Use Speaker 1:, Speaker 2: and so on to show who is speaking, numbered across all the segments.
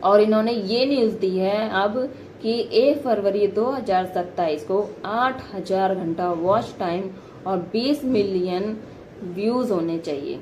Speaker 1: और इन्होंने ये न्यूज़ दी है अब कि 1 फरवरी 2027 को 8000 घंटा वॉच टाइम और 20 मिलियन व्यूज होने चाहिए।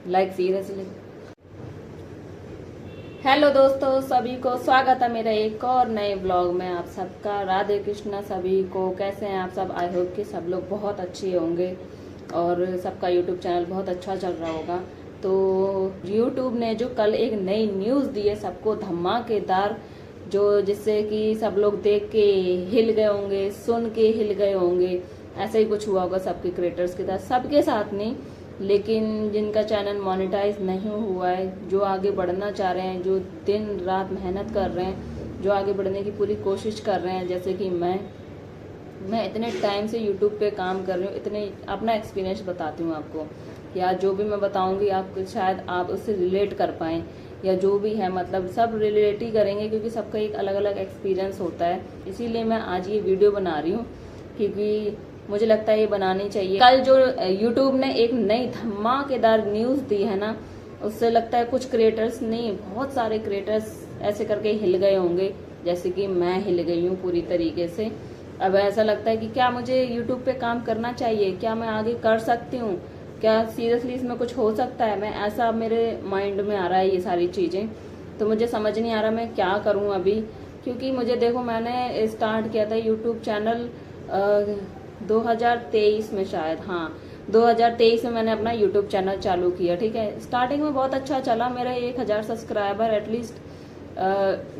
Speaker 1: Like seriously. हेलो दोस्तों, सभी को स्वागत है मेरा एक और नए ब्लॉग में। आप सबका राधे कृष्णा। सभी को कैसे हैं आप सब? आई होप कि सब लोग बहुत अच्छे होंगे और सबका यूट्यूब चैनल बहुत अच्छा चल रहा होगा। तो यूट्यूब ने जो कल एक नई न्यूज़ दी है सबको धमाकेदार, जो जिससे कि सब लोग देख के हिल गए होंगे, सुन के हिल गए होंगे। ऐसा ही कुछ हुआ होगा सबके क्रिएटर्स के साथ, सबके साथ नहीं, लेकिन जिनका चैनल मोनेटाइज नहीं हुआ है, जो आगे बढ़ना चाह रहे हैं, जो दिन रात मेहनत कर रहे हैं, जो आगे बढ़ने की पूरी कोशिश कर रहे हैं, जैसे कि मैं इतने टाइम से यूट्यूब पे काम कर रही हूँ, इतने अपना एक्सपीरियंस बताती हूँ आपको, या जो भी मैं बताऊंगी आप शायद आप उससे रिलेट कर पाएँ, या जो भी है मतलब सब रिलेट ही करेंगे, क्योंकि सबका एक अलग अलग एक्सपीरियंस होता है। इसीलिए मैं आज ये वीडियो बना रही हूँ, क्योंकि मुझे लगता है ये बनानी चाहिए। कल जो यूट्यूब ने एक नई धमाकेदार न्यूज़ दी है ना, उससे लगता है कुछ क्रिएटर्स नहीं, बहुत सारे क्रिएटर्स ऐसे करके हिल गए होंगे, जैसे कि मैं हिल गई हूँ पूरी तरीके से। अब ऐसा लगता है कि क्या मुझे यूट्यूब पे काम करना चाहिए, क्या मैं आगे कर सकती हूँ, क्या सीरियसली इसमें कुछ हो सकता है। मैं ऐसा मेरे माइंड में आ रहा है ये सारी चीज़ें, तो मुझे समझ नहीं आ रहा मैं क्या करूँ अभी। क्योंकि मुझे देखो, मैंने स्टार्ट किया था यूट्यूब चैनल 2023 में, शायद हाँ 2023 में मैंने अपना यूट्यूब चैनल चालू किया। ठीक है, स्टार्टिंग में बहुत अच्छा चला, मेरा 1000 सब्सक्राइबर एटलीस्ट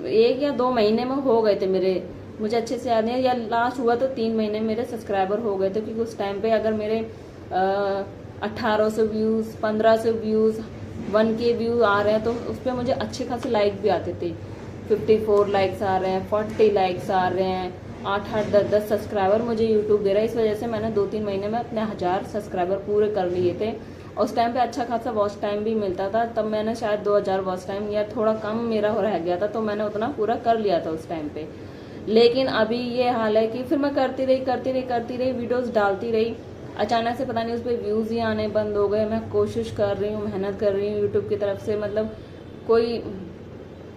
Speaker 1: 1 या 2 महीने में हो गए थे मेरे, मुझे अच्छे से याद नहीं, या लास्ट हुआ तो 3 महीने मेरे सब्सक्राइबर हो गए थे। क्योंकि उस टाइम पे अगर मेरे 1800 व्यूज़, 1500 व्यूज़, 1K व्यू आ रहे हैं तो उस पर मुझे अच्छे खासे लाइक भी आते थे। 54 लाइक्स आ रहे हैं, 40 लाइक्स आ रहे हैं, 8-8, 10-10 सब्सक्राइबर मुझे यूट्यूब दे रहा है। इस वजह से मैंने 2-3 महीने में अपने 1000 सब्सक्राइबर पूरे कर लिए थे। और उस टाइम पे अच्छा खासा वॉच टाइम भी मिलता था, तब मैंने शायद 2000 वॉच टाइम, या थोड़ा कम मेरा रह गया था, तो मैंने उतना पूरा कर लिया था उस टाइम पे। लेकिन अभी ये हाल है कि फिर मैं करती रही वीडियोस डालती रही, अचानक से पता नहीं उस पर व्यूज़ ही आने बंद हो गए। मैं कोशिश कर रही हूँ, मेहनत कर रही हूँ यूट्यूब की तरफ से, मतलब कोई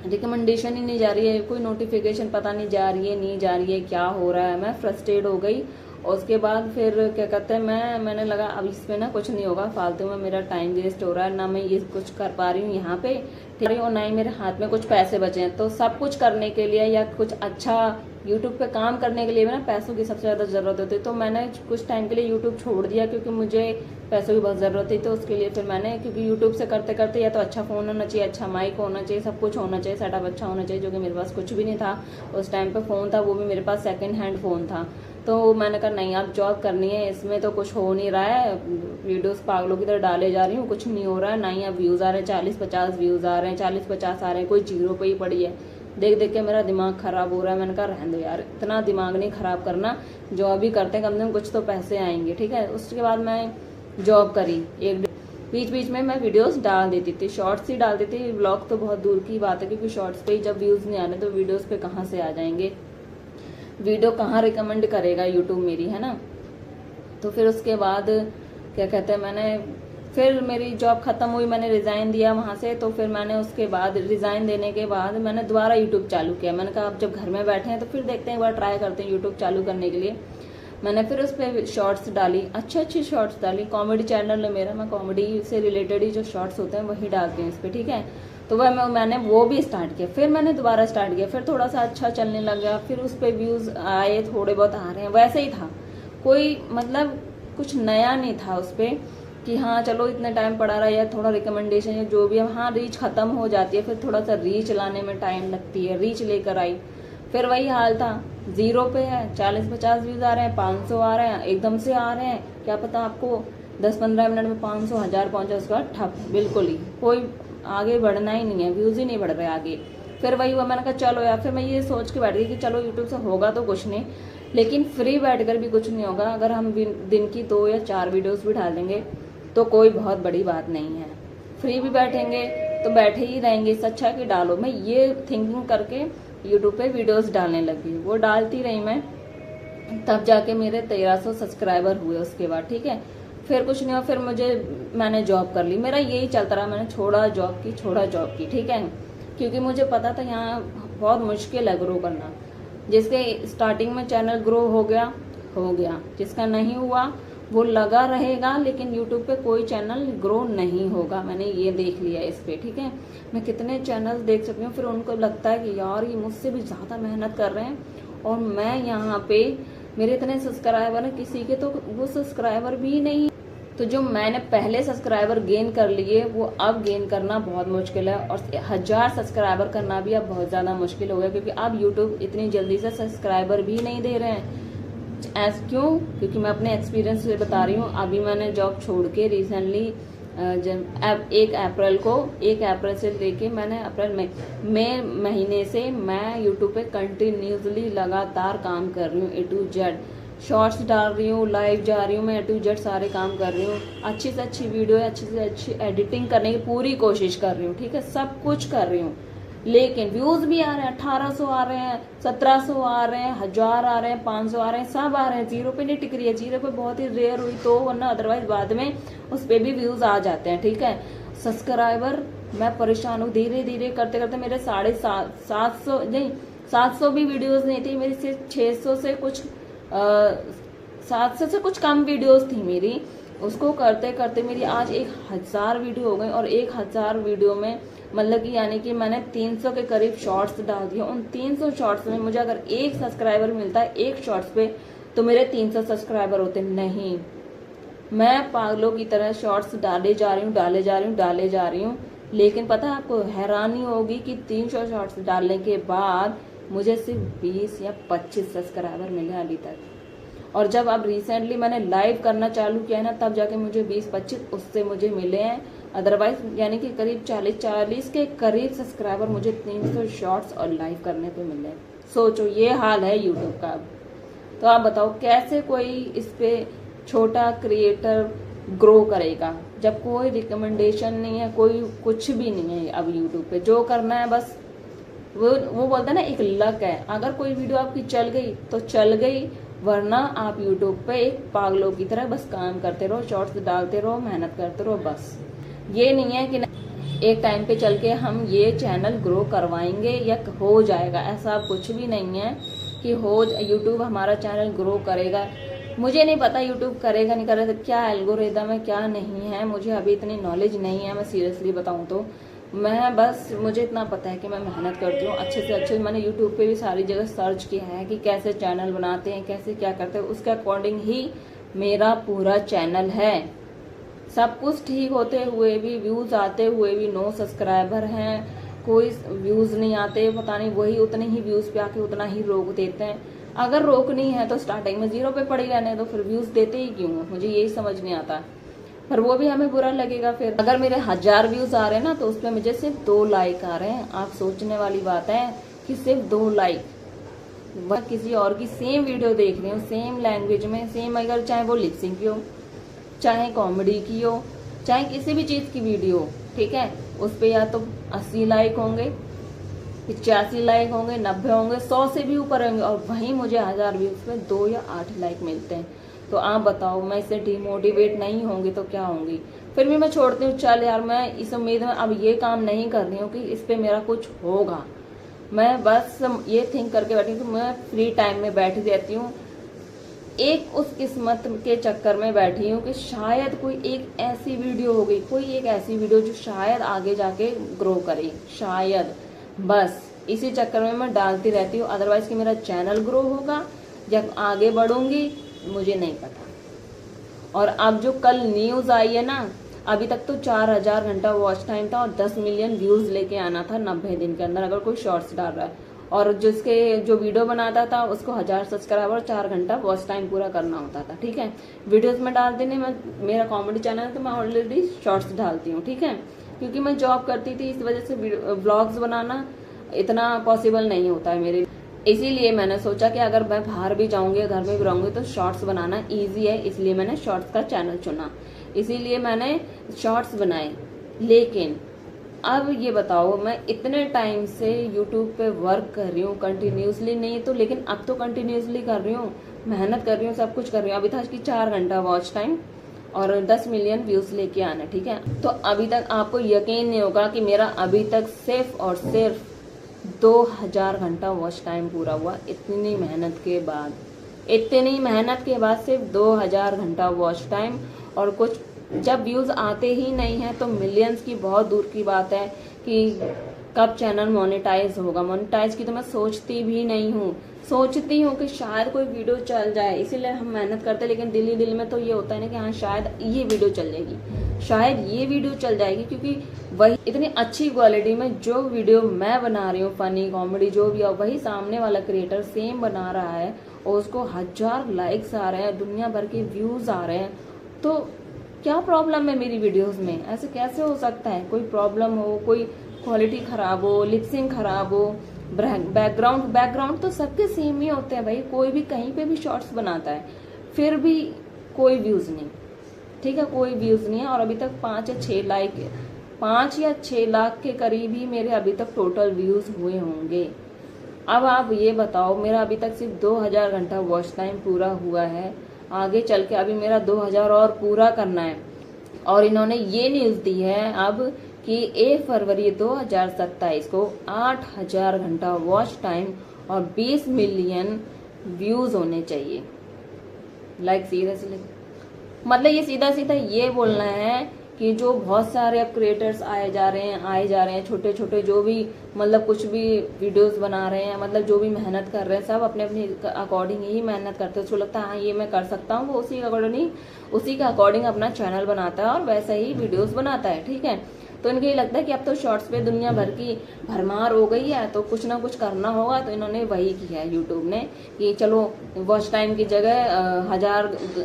Speaker 1: रिकमेंडेशन ही नहीं जा रही है, कोई नोटिफिकेशन पता नहीं जा रही है, क्या हो रहा है। मैं फ्रस्ट्रेट हो गई। और उसके बाद फिर क्या कहते हैं, मैंने लगा अब इस पे ना कुछ नहीं होगा, फालतू में मेरा टाइम वेस्ट हो रहा है, ना मैं ये कुछ कर पा रही हूँ यहाँ पे, ठीक है, और ना ही मेरे हाथ में कुछ पैसे बचे हैं। तो सब कुछ करने के लिए या कुछ अच्छा यूट्यूब पे काम करने के लिए ना पैसों की सबसे ज़्यादा ज़रूरत होती है। तो मैंने कुछ टाइम के लिए यूट्यूब छोड़ दिया, क्योंकि मुझे पैसों की बहुत ज़रूरत थी। तो उसके लिए फिर मैंने, क्योंकि यूट्यूब से करते करते या तो अच्छा फ़ोन होना चाहिए, अच्छा माइक होना चाहिए, सब कुछ होना चाहिए, सेटअप अच्छा होना चाहिए, जो कि मेरे पास कुछ भी नहीं था उस टाइम पे। फ़ोन था वो भी मेरे पास सेकेंड हैंड फ़ोन था। तो मैंने कहा नहीं, अब जॉब करनी है, इसमें तो कुछ हो नहीं रहा है, वीडियोस पागलों की तरह डाले जा रही हूँ, कुछ नहीं हो रहा है, ना ही अब व्यूज़ आ रहे हैं, 40-50 व्यूज़ आ रहे हैं, 40-50 आ रहे हैं, कोई जीरो पे ही पड़ी है। देख देख के मेरा दिमाग खराब हो रहा है। मैंने कहा रहने दो यार, इतना दिमाग नहीं खराब करना, जॉब भी करते हैं, कम से कम कुछ तो पैसे आएंगे। ठीक है, उसके बाद मैं जॉब करी, बीच बीच में मैं वीडियोस डाल देती थी, शॉर्ट्स ही डाल देती थी, ब्लॉग तो बहुत दूर की बात है, क्योंकि शॉर्ट्स पे ही जब व्यूज़ नहीं आने तो वीडियोस पे कहाँ से आ जाएंगे, वीडियो कहाँ रिकमेंड करेगा यूट्यूब मेरी, है ना। तो फिर उसके बाद क्या कहते हैं, मैंने फिर मेरी जॉब खत्म हुई, मैंने रिज़ाइन दिया वहाँ से। तो फिर मैंने उसके बाद रिज़ाइन देने के बाद मैंने दोबारा यूट्यूब चालू किया। मैंने कहा अब जब घर में बैठे हैं तो फिर देखते हैं, एक बार ट्राई करते हैं यूट्यूब चालू करने के लिए। मैंने फिर उस पर शॉर्ट्स डाली, अच्छी शॉर्ट्स डाली। कॉमेडी चैनल है मेरा, मैं कॉमेडी से रिलेटेड ही जो शॉर्ट्स होते हैं वही डालती हूँ इस पर, ठीक है। तो वह मैंने वो भी स्टार्ट किया, फिर मैंने दोबारा स्टार्ट किया, फिर थोड़ा सा अच्छा चलने लग गया, फिर उस पर व्यूज़ आए, थोड़े बहुत आ रहे हैं, वैसे ही था, कोई मतलब कुछ नया नहीं था उस पर कि हाँ चलो इतने टाइम पड़ा रहा, या थोड़ा रिकमेंडेशन या जो भी है। हाँ, रीच खत्म हो जाती है, फिर थोड़ा सा रीच लाने में टाइम लगती है, रीच लेकर आई, फिर वही हाल था, जीरो पे है, 40-50 व्यूज आ रहे हैं, 500 आ रहे हैं, एकदम से आ रहे हैं, क्या पता आपको 10-15 मिनट में 500 1000 पहुंचा, उसके बाद ठप, बिल्कुल ही कोई आगे बढ़ना ही नहीं है, व्यूज ही नहीं बढ़ रहे आगे। फिर वही हुआ, मैंने कहा चलो यार, फिर मैं ये सोच के बैठ गई कि चलो यूट्यूब से होगा तो कुछ नहीं, लेकिन फ्री बैठकर भी कुछ नहीं होगा। अगर हम दिन की 2 या 4 वीडियोस भी डाल देंगे तो कोई बहुत बड़ी बात नहीं है। फ्री भी बैठेंगे तो बैठे ही रहेंगे, इससे अच्छा कि डालो। मैं ये थिंकिंग करके यूट्यूब पे वीडियोस डालने लगी, वो डालती रही मैं, तब जाके मेरे 1300 सब्सक्राइबर हुए उसके बाद, ठीक है। फिर कुछ नहीं हुआ, फिर मैंने जॉब कर ली, मेरा यही चलता रहा, मैंने छोड़ा जॉब की, ठीक है। क्योंकि मुझे पता था यहाँ बहुत मुश्किल है ग्रो करना। जिसके स्टार्टिंग में चैनल ग्रो हो गया, जिसका नहीं हुआ वो लगा रहेगा, लेकिन यूट्यूब पे कोई चैनल ग्रो नहीं होगा। मैंने ये देख लिया इस पे, ठीक है। मैं कितने चैनल देख सकती हूँ, फिर उनको लगता है कि यार ये मुझसे भी ज़्यादा मेहनत कर रहे हैं, और मैं यहाँ पे मेरे इतने सब्सक्राइबर हैं, किसी के तो वो सब्सक्राइबर भी नहीं। तो जो मैंने पहले सब्सक्राइबर गेन कर लिए वो अब गेन करना बहुत मुश्किल है, और 1000 सब्सक्राइबर करना भी अब बहुत ज़्यादा मुश्किल हो गया, क्योंकि अब यूट्यूब इतनी जल्दी से सब्सक्राइबर भी नहीं दे रहे हैं। क्यों? क्योंकि मैं अपने एक्सपीरियंस से बता रही हूँ। अभी मैंने जॉब छोड़ के रिसेंटली जब 1 अप्रैल से लेके मैंने अप्रैल मई महीने से मैं यूट्यूब पे कंटिन्यूसली लगातार काम कर रही हूँ। A to Z शॉर्ट्स डाल रही हूँ, लाइव जा रही हूँ, मैं A to Z सारे काम कर रही हूँ। अच्छी से अच्छी वीडियो, अच्छी से अच्छी एडिटिंग करने की पूरी कोशिश कर रही हूँ, ठीक है। सब कुछ कर रही हूँ, लेकिन व्यूज भी आ रहे हैं, 1800 आ रहे हैं, 1700 आ रहे हैं, 1000 आ रहे हैं, 500 आ रहे हैं, सब आ रहे हैं। 0 पे नहीं टिक रही है। 0 पे बहुत ही रेयर हुई तो, वरना अदरवाइज बाद में उस पे भी व्यूज आ जाते हैं, ठीक है। सब्सक्राइबर मैं परेशान हूँ, धीरे धीरे करते करते मेरे 750 नहीं 700 भी वीडियोज नहीं थी मेरी, सिर्फ 600 से कुछ 700 से कुछ कम वीडियोज थी मेरी। उसको करते करते मेरी आज 1000 वीडियो हो गई, और 1000 वीडियो में मतलब कि यानी कि मैंने 300 के करीब शॉर्ट्स डाल दिया। उन 300 शॉर्ट्स में मुझे अगर 1 सब्सक्राइबर मिलता है 1 शॉर्ट्स पे, तो मेरे 300 सब्सक्राइबर होते नहीं। मैं पागलों की तरह शॉर्ट्स डाले जा रही हूँ, लेकिन पता है आपको, हैरानी होगी कि 300 शॉर्ट्स डालने के बाद मुझे सिर्फ 20 या 25 सब्सक्राइबर मिले अभी तक। और जब अब रिसेंटली मैंने लाइव करना चालू किया है ना, तब जाके मुझे 20-25 उससे मुझे मिले हैं। अदरवाइज यानी कि करीब 40 के करीब सब्सक्राइबर मुझे 300 शॉर्ट्स और लाइव करने पे मिले। सोचो, ये हाल है यूट्यूब का। तो आप बताओ कैसे कोई इस पे छोटा क्रिएटर ग्रो करेगा, जब कोई रिकमेंडेशन नहीं है, कोई कुछ भी नहीं है। अब यूट्यूब पे जो करना है बस वो बोलता है ना, एक लक है। अगर कोई वीडियो आपकी चल गई तो चल गई, वरना आप यूट्यूब पे एक पागलों की तरह बस काम करते रहो, शॉर्ट्स डालते रहो, मेहनत करते रहो। बस ये नहीं है कि एक टाइम पे चल के हम ये चैनल ग्रो करवाएंगे या हो जाएगा, ऐसा कुछ भी नहीं है कि यूट्यूब हमारा चैनल ग्रो करेगा। मुझे नहीं पता यूट्यूब करेगा नहीं करेगा, क्या एल्गोरिदम है क्या नहीं है, मुझे अभी इतनी नॉलेज नहीं है। मैं सीरियसली बताऊं तो मुझे इतना पता है कि मैं मेहनत करती हूँ अच्छे से अच्छे। मैंने यूट्यूब पे भी सारी जगह सर्च किया है कि कैसे चैनल बनाते हैं, कैसे क्या करते हैं, उसके अकॉर्डिंग ही मेरा पूरा चैनल है। सब कुछ ठीक होते हुए भी, व्यूज आते हुए भी 9 सब्सक्राइबर हैं, कोई व्यूज नहीं आते, पता नहीं वही उतने ही व्यूज पे आके उतना ही रोक देते हैं। अगर रोकनी है तो स्टार्टिंग में 0 पे पड़ी रहने दो, फिर व्यूज देते ही क्यों, मुझे यही समझ नहीं आता। पर वो भी हमें बुरा लगेगा फिर। अगर मेरे 1000 व्यूज आ रहे हैं ना, तो उसमें मुझे सिर्फ 2 लाइक आ रहे हैं। आप सोचने वाली बात है कि सिर्फ 2 लाइक। वह किसी और की सेम वीडियो देख रही हूँ, सेम लैंग्वेज में, सेम, अगर चाहे वो लिपसिंग की हो, चाहे कॉमेडी की हो, चाहे किसी भी चीज की वीडियो हो, ठीक है, उस पे या तो 80 लाइक होंगे, 85 लाइक होंगे, 90 होंगे, 100 से भी ऊपर होंगे, और वहीं मुझे 1000 व्यूज पे 2 या 8 लाइक मिलते हैं। तो आप बताओ, मैं इससे डिमोटिवेट नहीं होंगी तो क्या होंगी। फिर भी मैं छोड़ती हूँ, चल यार, मैं इस उम्मीद में अब ये काम नहीं कर रही हूँ कि इस पे मेरा कुछ होगा। मैं बस ये थिंक करके बैठी हूँ कि मैं फ्री टाइम में बैठी रहती हूँ, एक उस किस्मत के चक्कर में बैठी हूँ कि शायद कोई एक ऐसी वीडियो होगी, कोई एक ऐसी वीडियो जो शायद आगे जाके ग्रो करे, शायद। बस इसी चक्कर में मैं डालती रहती हूँ। अदरवाइज कि मेरा चैनल ग्रो होगा या आगे बढ़ूंगी, मुझे नहीं पता। और अब जो कल न्यूज आई है ना, अभी तक तो 4000 घंटा वॉच टाइम था और 10 मिलियन व्यूज लेके आना था 90 दिन के अंदर, अगर कोई शॉर्ट्स डाल रहा है। और जिसके जो वीडियो बनाता था उसको 1000 सब्सक्राइबर, 4 घंटा वॉच टाइम पूरा करना होता था, ठीक है। वीडियोस में डाल देने में, मेरा कॉमेडी चैनल है तो मैं ऑलरेडी शॉर्ट्स डालती हूँ, ठीक है। क्योंकि मैं जॉब करती थी, इस वजह से व्लॉग्स बनाना इतना पॉसिबल नहीं होता है मेरे। इसीलिए मैंने सोचा कि अगर मैं बाहर भी जाऊंगी, घर में भी रहूंगी, तो शॉर्ट्स बनाना ईजी है, इसलिए मैंने शॉर्ट्स का चैनल चुना, इसीलिए मैंने शॉर्ट्स बनाए। लेकिन अब ये बताओ, मैं इतने टाइम से यूट्यूब पे वर्क कर रही हूँ, कंटिन्यूसली नहीं तो, लेकिन अब तो कंटिन्यूसली कर रही हूँ, मेहनत कर रही हूँ, सब कुछ कर रही हूँ। अभी था कि 4 घंटा वॉच टाइम, और 10 मिलियन व्यूज लेके आना, ठीक है। तो अभी तक आपको यकीन नहीं होगा कि मेरा अभी तक सिर्फ और सिर्फ 2000 घंटा वॉच टाइम पूरा हुआ। इतनी मेहनत के बाद, इतनी मेहनत के बाद सिर्फ 2000 घंटा वॉच टाइम। और कुछ जब व्यूज आते ही नहीं है तो मिलियंस की बहुत दूर की बात है कि कब चैनल मोनेटाइज होगा। मोनेटाइज की तो मैं सोचती भी नहीं हूँ। सोचती हूँ कि शायद कोई वीडियो चल जाए, इसीलिए हम मेहनत करते हैं, लेकिन दिल में तो ये होता है ना कि हाँ शायद ये वीडियो चल जाएगी, शायद ये वीडियो चल जाएगी। क्योंकि वही इतनी अच्छी क्वालिटी में जो वीडियो मैं बना रही हूँ, फनी कॉमेडी जो भी है, वही सामने वाला क्रिएटर सेम बना रहा है और उसको 1000 लाइक्स आ रहे हैं, दुनिया भर के व्यूज आ रहे हैं। तो क्या प्रॉब्लम है मेरी वीडियोस में? ऐसे कैसे हो सकता है? कोई प्रॉब्लम हो, कोई क्वालिटी खराब हो, लिपसिंग खराब हो, बैकग्राउंड तो सबके सेम ही होते हैं भाई। कोई भी कहीं पे भी शॉर्ट्स बनाता है, फिर भी कोई व्यूज नहीं, ठीक है, कोई व्यूज नहीं है। और अभी तक 5 या 6 लाख के करीब ही मेरे अभी तक टोटल व्यूज हुए होंगे। अब आप ये बताओ, मेरा अभी तक सिर्फ 2000 घंटा वॉच टाइम पूरा हुआ है, आगे चल के अभी मेरा 2000 और पूरा करना है। और इन्होंने ये न्यूज दी है अब कि 1 फरवरी 2027 को 8000 घंटा वॉच टाइम और 20 मिलियन व्यूज होने चाहिए। लाइक सीरियसली, मतलब ये सीधा सीधा ये बोलना है कि जो बहुत सारे अब क्रिएटर्स आए जा रहे हैं, छोटे छोटे जो भी मतलब कुछ भी वीडियोस बना रहे हैं, मतलब जो भी मेहनत कर रहे हैं, सब अपने अपने अकॉर्डिंग ही मेहनत करते हैं। उसको लगता है हाँ ये मैं कर सकता हूँ, वो उसी के अकॉर्डिंग अपना चैनल बनाता है और वैसा ही वीडियोस बनाता है, ठीक है। तो इनको ये लगता है कि अब तो शॉर्ट्स पे दुनिया भर की भरमार हो गई है, तो कुछ ना कुछ करना होगा। तो इन्होंने वही किया है यूट्यूब ने कि चलो वॉच टाइम की जगह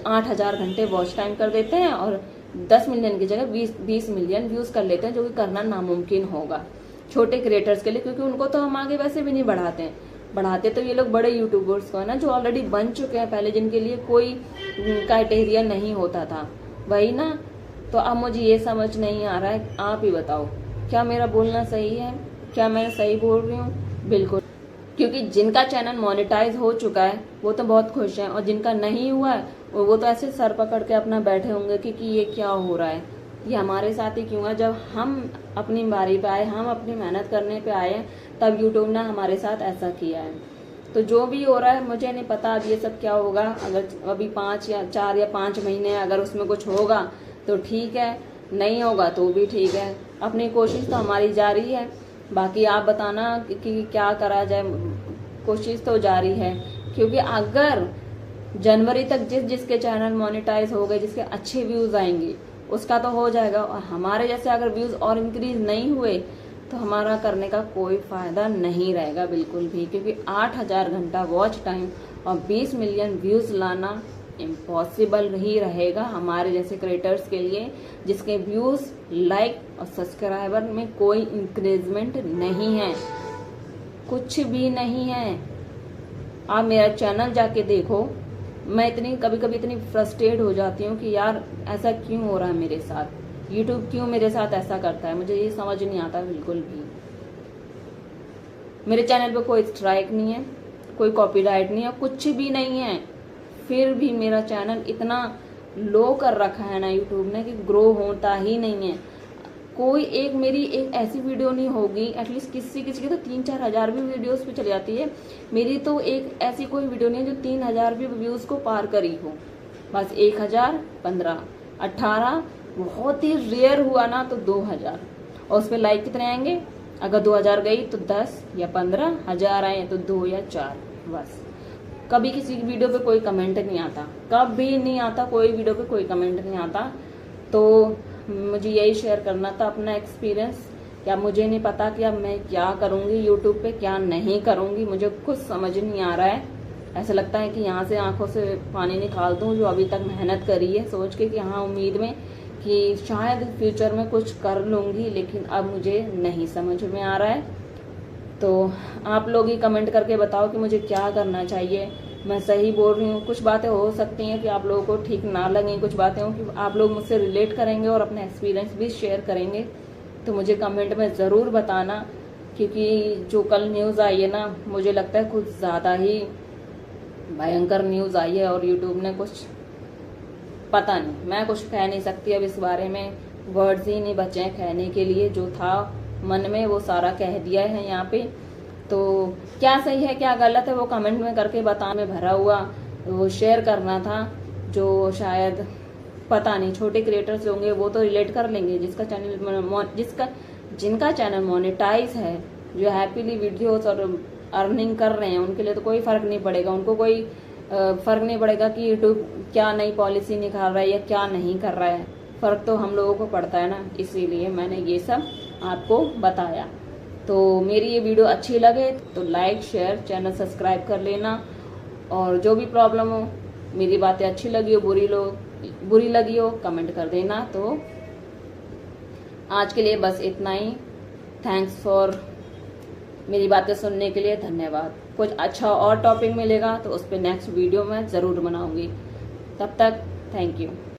Speaker 1: 8000 घंटे वॉच टाइम कर देते हैं और 10 मिलियन की जगह 20 मिलियन व्यूज कर लेते हैं, जो कि करना नामुमकिन होगा छोटे क्रिएटर्स के लिए, क्योंकि उनको तो हम आगे वैसे भी नहीं बढ़ाते तो ये लोग बड़े यूट्यूबर्स को है ना, जो ऑलरेडी बन चुके हैं पहले, जिनके लिए कोई क्राइटेरिया नहीं होता था, वही ना। तो अब मुझे ये समझ नहीं आ रहा है, आप ही बताओ क्या मेरा बोलना सही है, क्या मैं सही बोल रही हूँ? बिल्कुल, क्योंकि जिनका चैनल मोनेटाइज हो चुका है वो तो बहुत खुश हैं, और जिनका नहीं हुआ है वो तो ऐसे सर पकड़ के अपना बैठे होंगे कि ये क्या हो रहा है, ये हमारे साथ ही क्यों है। जब हम अपनी बारी पे आए, हम अपनी मेहनत करने पे आए, तब यूट्यूब ने हमारे साथ ऐसा किया है। तो जो भी हो रहा है मुझे नहीं पता अब ये सब क्या होगा। अगर अभी 4 या 5 महीने अगर उसमें कुछ होगा तो ठीक है, नहीं होगा तो भी ठीक है। अपनी कोशिश तो हमारी जारी है, बाकी आप बताना कि क्या करा जाए। कोशिश तो जारी है, क्योंकि अगर जनवरी तक जिसके चैनल मोनेटाइज हो गए, जिसके अच्छे व्यूज आएंगे, उसका तो हो जाएगा। और हमारे जैसे अगर व्यूज और इंक्रीज नहीं हुए तो हमारा करने का कोई फायदा नहीं रहेगा बिल्कुल भी, क्योंकि 8000 घंटा वॉच टाइम और 20 मिलियन व्यूज लाना इम्पॉसिबल ही रहेगा हमारे जैसे क्रिएटर्स के लिए, जिसके व्यूज, लाइक और सब्सक्राइबर में कोई इंक्रीजमेंट नहीं है, कुछ भी नहीं है। आप मेरा चैनल जाके देखो, मैं कभी कभी इतनी फ्रस्ट्रेट हो जाती हूँ कि यार ऐसा क्यों हो रहा है मेरे साथ, यूट्यूब क्यों मेरे साथ ऐसा करता है, मुझे ये समझ नहीं आता बिल्कुल भी। मेरे चैनल पे कोई स्ट्राइक नहीं है, कोई कॉपीराइट नहीं है, कुछ भी नहीं है, फिर भी मेरा चैनल इतना लो कर रखा है ना यूट्यूब ने कि ग्रो होता ही नहीं है। कोई मेरी एक ऐसी वीडियो नहीं होगी, एटलीस्ट किसी की तो 3-4 हजार भी वीडियोस पे चली जाती है, मेरी तो एक ऐसी कोई वीडियो नहीं है जो 3000 भी व्यूज को पार करी हो। बस 1000, 15, 18, बहुत ही रेयर हुआ ना तो 2000। और उस पर लाइक कितने आएंगे? अगर 2000 गई तो 10 या 15 हजार आए तो 2 या 4, बस। कभी किसी वीडियो पे कोई कमेंट नहीं आता, कभी नहीं आता, कोई वीडियो पे कोई कमेंट नहीं आता। तो मुझे यही शेयर करना था अपना एक्सपीरियंस। क्या मुझे नहीं पता कि अब मैं क्या करूंगी यूट्यूब पे, क्या नहीं करूंगी, मुझे कुछ समझ नहीं आ रहा है। ऐसा लगता है कि यहाँ से आंखों से पानी निकाल दूं जो अभी तक मेहनत करी है, सोच के कि हाँ उम्मीद में कि शायद फ्यूचर में कुछ कर लूंगी, लेकिन अब मुझे नहीं समझ में आ रहा है। तो आप लोग ही कमेंट करके बताओ कि मुझे क्या करना चाहिए। मैं सही बोल रही हूँ? कुछ बातें हो सकती हैं कि आप लोगों को ठीक ना लगें, कुछ बातें हो कि आप लोग मुझसे रिलेट करेंगे और अपने एक्सपीरियंस भी शेयर करेंगे, तो मुझे कमेंट में ज़रूर बताना। क्योंकि जो कल न्यूज़ आई है ना, मुझे लगता है कुछ ज़्यादा ही भयंकर न्यूज़ आई है और यूट्यूब ने कुछ पता नहीं, मैं कुछ कह नहीं सकती अब इस बारे में, वर्ड्स ही नहीं बचे हैं कहने के लिए। जो था मन में वो सारा कह दिया है यहाँ पे। तो क्या सही है क्या गलत है वो कमेंट में करके बताने में भरा हुआ वो शेयर करना था। जो शायद पता नहीं छोटे क्रिएटर्स होंगे वो तो रिलेट कर लेंगे, जिनका चैनल मोनेटाइज है, जो हैप्पीली वीडियोस और अर्निंग कर रहे हैं, उनके लिए तो कोई फर्क नहीं पड़ेगा। उनको कोई फर्क नहीं पड़ेगा कि यूट्यूब क्या नई पॉलिसी निकाल रहा है या क्या नहीं कर रहा है। फर्क तो हम लोगों को पड़ता है ना, इसीलिए मैंने ये सब आपको बताया। तो मेरी ये वीडियो अच्छी लगे तो लाइक शेयर चैनल सब्सक्राइब कर लेना। और जो भी प्रॉब्लम हो, मेरी बातें अच्छी लगी हो बुरी लगी हो कमेंट कर देना। तो आज के लिए बस इतना ही। थैंक्स फॉर मेरी बातें सुनने के लिए, धन्यवाद। कुछ अच्छा और टॉपिक मिलेगा तो उस पर नेक्स्ट वीडियो में ज़रूर बनाऊंगी। तब तक थैंक यू।